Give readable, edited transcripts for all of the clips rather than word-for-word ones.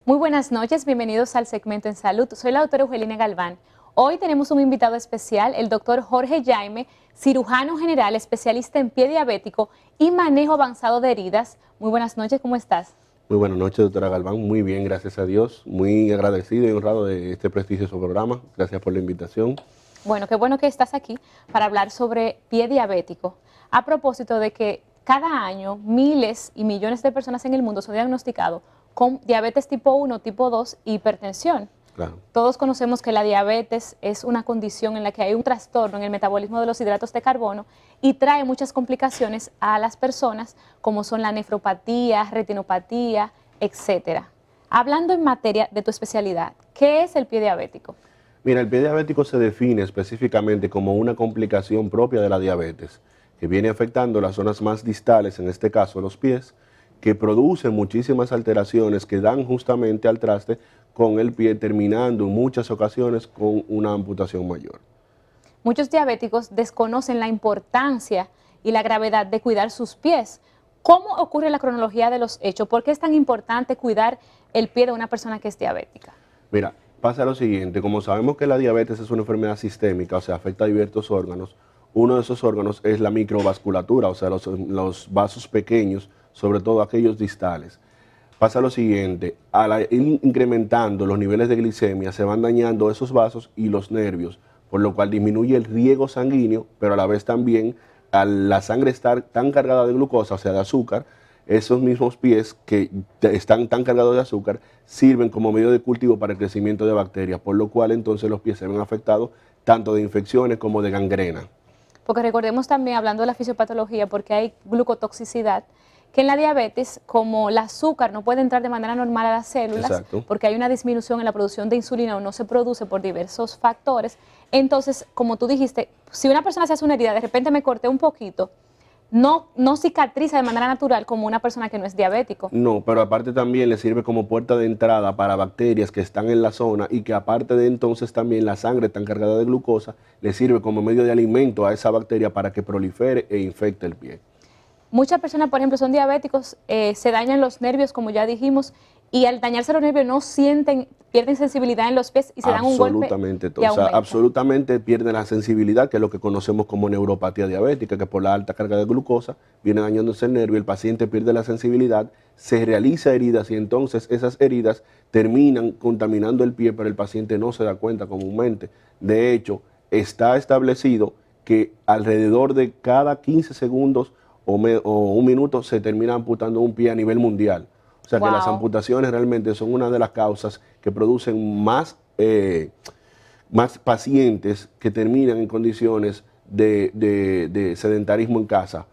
Muy buenas noches, bienvenidos al segmento En Salud. Soy la doctora Eugenia Galván. Hoy tenemos un invitado especial, el doctor Jorge Jaime, cirujano general, especialista en pie diabético y manejo avanzado de heridas. Muy buenas noches, ¿cómo estás? Muy buenas noches, doctora Galván. Muy bien, gracias a Dios. Muy agradecido y honrado de este prestigioso programa. Gracias por la invitación. Bueno, qué bueno que estás aquí para hablar sobre pie diabético. A propósito de que cada año miles y millones de personas en el mundo son diagnosticados con diabetes tipo 1, tipo 2 y hipertensión. Claro. Todos conocemos que la diabetes es una condición en la que hay un trastorno en el metabolismo de los hidratos de carbono y trae muchas complicaciones a las personas, como son la nefropatía, retinopatía, etcétera. Hablando en materia de tu especialidad, ¿qué es el pie diabético? Mira, el pie diabético se define específicamente como una complicación propia de la diabetes, que viene afectando las zonas más distales, en este caso los pies, que producen muchísimas alteraciones que dan justamente al traste con el pie, terminando en muchas ocasiones con una amputación mayor. Muchos diabéticos desconocen la importancia y la gravedad de cuidar sus pies. ¿Cómo ocurre la cronología de los hechos? ¿Por qué es tan importante cuidar el pie de una persona que es diabética? Mira, pasa lo siguiente, como sabemos que la diabetes es una enfermedad sistémica, o sea, afecta a diversos órganos, uno de esos órganos es la microvasculatura, o sea, los vasos pequeños, sobre todo aquellos distales. Pasa lo siguiente, al ir incrementando los niveles de glicemia, se van dañando esos vasos y los nervios, por lo cual disminuye el riego sanguíneo, pero a la vez también, al la sangre estar tan cargada de glucosa, o sea, de azúcar, esos mismos pies que están tan cargados de azúcar sirven como medio de cultivo para el crecimiento de bacterias, por lo cual entonces los pies se ven afectados tanto de infecciones como de gangrena. Porque recordemos también, hablando de la fisiopatología, porque hay glucotoxicidad, que en la diabetes, como el azúcar no puede entrar de manera normal a las células, Exacto. porque hay una disminución en la producción de insulina o no se produce por diversos factores, entonces, como tú dijiste, si una persona se hace una herida, de repente me corté un poquito, no cicatriza de manera natural como una persona que no es diabético. No, pero aparte también le sirve como puerta de entrada para bacterias que están en la zona y que aparte de entonces también la sangre tan cargada de glucosa le sirve como medio de alimento a esa bacteria para que prolifere e infecte el pie. Muchas personas, por ejemplo, son diabéticos, se dañan los nervios, como ya dijimos, y al dañarse los nervios no sienten, pierden sensibilidad en los pies y se dan un golpe. Absolutamente todo. Y O sea, aumenta. absolutamente pierden la sensibilidad, que es lo que conocemos como neuropatía diabética, que por la alta carga de glucosa viene dañándose el nervio, el paciente pierde la sensibilidad, se realiza heridas y entonces esas heridas terminan contaminando el pie, pero el paciente no se da cuenta comúnmente. De hecho, está establecido que alrededor de cada 15 segundos o un minuto se termina amputando un pie a nivel mundial. O sea que las amputaciones realmente son una de las causas que producen más pacientes que terminan en condiciones de sedentarismo en casa.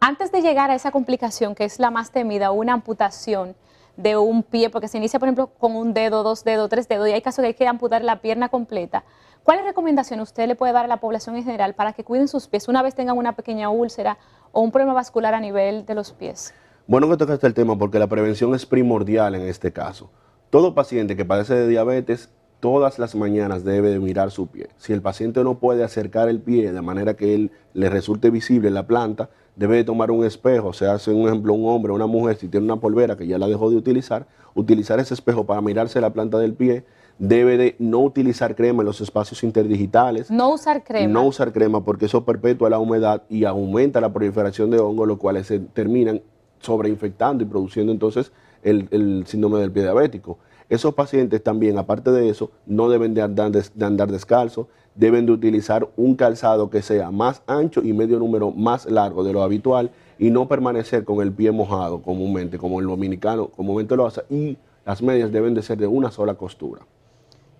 Antes de llegar a esa complicación, que es la más temida, una amputación de un pie, porque se inicia, por ejemplo, con un dedo, 2 dedos, 3 dedos, y hay casos que hay que amputar la pierna completa. ¿Cuáles recomendaciones usted le puede dar a la población en general para que cuiden sus pies una vez tengan una pequeña úlcera o un problema vascular a nivel de los pies? Bueno que tocaste el tema porque la prevención es primordial en este caso. Todo paciente que padece de diabetes, todas las mañanas debe de mirar su pie. Si el paciente no puede acercar el pie de manera que él le resulte visible la planta, debe de tomar un espejo. O sea, si un ejemplo un hombre o una mujer, si tiene una polvera que ya la dejó de utilizar ese espejo para mirarse la planta del pie. Debe de no utilizar crema en los espacios interdigitales. No usar crema. No usar crema porque eso perpetúa la humedad y aumenta la proliferación de hongos, los cuales se terminan sobreinfectando y produciendo entonces el síndrome del pie diabético. Esos pacientes también, aparte de eso, no deben de andar descalzos, deben de utilizar un calzado que sea más ancho y medio número más largo de lo habitual y no permanecer con el pie mojado comúnmente, como el dominicano comúnmente lo hace, y las medias deben de ser de una sola costura.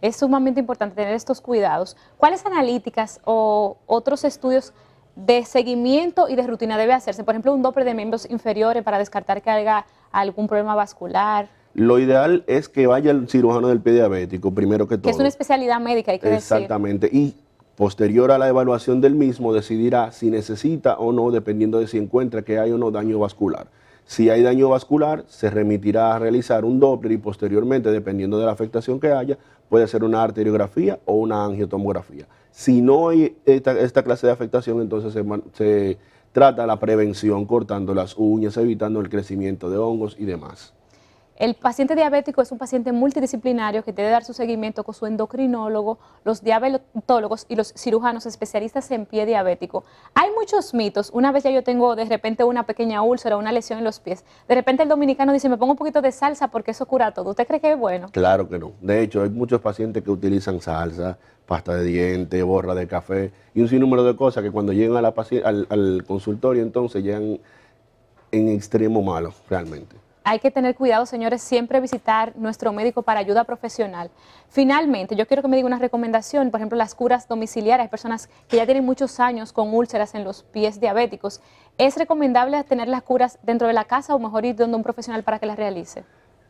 Es sumamente importante tener estos cuidados. ¿Cuáles analíticas o otros estudios de seguimiento y de rutina debe hacerse? Por ejemplo, un Doppler de miembros inferiores para descartar que haya algún problema vascular. Lo ideal es que vaya el cirujano del pie diabético, primero que todo. Que es una especialidad médica, hay que decir. Exactamente. Y posterior a la evaluación del mismo, decidirá si necesita o no, dependiendo de si encuentra que hay o no daño vascular. Si hay daño vascular, se remitirá a realizar un Doppler y posteriormente, dependiendo de la afectación que haya, puede ser una arteriografía o una angiotomografía. Si no hay esta clase de afectación, entonces se trata la prevención cortando las uñas, evitando el crecimiento de hongos y demás. El paciente diabético es un paciente multidisciplinario que debe dar su seguimiento con su endocrinólogo, los diabetólogos y los cirujanos especialistas en pie diabético. Hay muchos mitos. Una vez ya yo tengo de repente una pequeña úlcera, una lesión en los pies. De repente el dominicano dice, me pongo un poquito de salsa porque eso cura todo. ¿Usted cree que es bueno? Claro que no. De hecho, hay muchos pacientes que utilizan salsa, pasta de diente, borra de café y un sinnúmero de cosas que cuando llegan a al consultorio entonces llegan en extremo malo, realmente. Hay que tener cuidado, señores, siempre visitar nuestro médico para ayuda profesional. Finalmente, yo quiero que me diga una recomendación, por ejemplo, las curas domiciliarias. Hay personas que ya tienen muchos años con úlceras en los pies diabéticos. ¿Es recomendable tener las curas dentro de la casa o mejor ir donde un profesional para que las realice?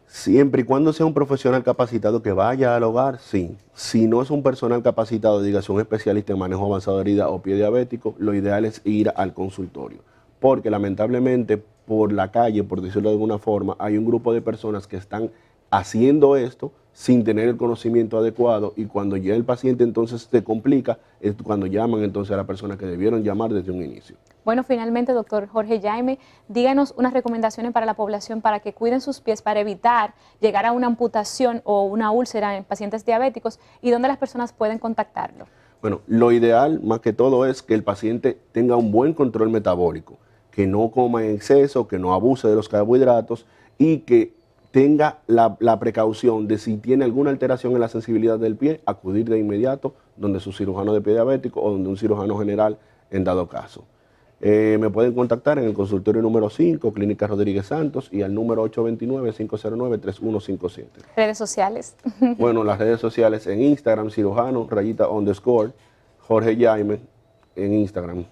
Siempre y cuando sea un profesional capacitado que vaya al hogar, sí. Si no es un personal capacitado, dígase un especialista en manejo avanzado de herida o pie diabético, lo ideal es ir al consultorio. Porque lamentablemente por la calle, por decirlo de alguna forma, hay un grupo de personas que están haciendo esto sin tener el conocimiento adecuado y cuando ya el paciente entonces se complica, es cuando llaman entonces a la persona que debieron llamar desde un inicio. Bueno, finalmente, doctor Jorge Jaime, díganos unas recomendaciones para la población para que cuiden sus pies para evitar llegar a una amputación o una úlcera en pacientes diabéticos y dónde las personas pueden contactarlo. Bueno, lo ideal más que todo es que el paciente tenga un buen control metabólico, que no coma en exceso, que no abuse de los carbohidratos y que tenga la precaución de si tiene alguna alteración en la sensibilidad del pie, acudir de inmediato donde su cirujano de pie diabético o donde un cirujano general en dado caso. Me pueden contactar en el consultorio número 5, Clínica Rodríguez Santos, y al número 829-509-3157. Redes sociales. Bueno, las redes sociales en Instagram, cirujano, _, Jorge Jaime en Instagram.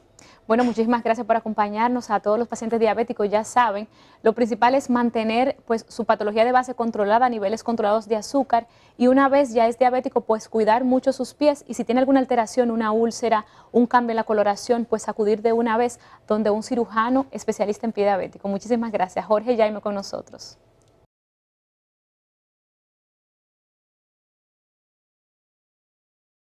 Bueno, muchísimas gracias por acompañarnos. A todos los pacientes diabéticos, ya saben, lo principal es mantener pues su patología de base controlada, niveles controlados de azúcar, y una vez ya es diabético, pues cuidar mucho sus pies, y si tiene alguna alteración, una úlcera, un cambio en la coloración, pues acudir de una vez donde un cirujano especialista en pie diabético. Muchísimas gracias. Jorge Jaime con nosotros.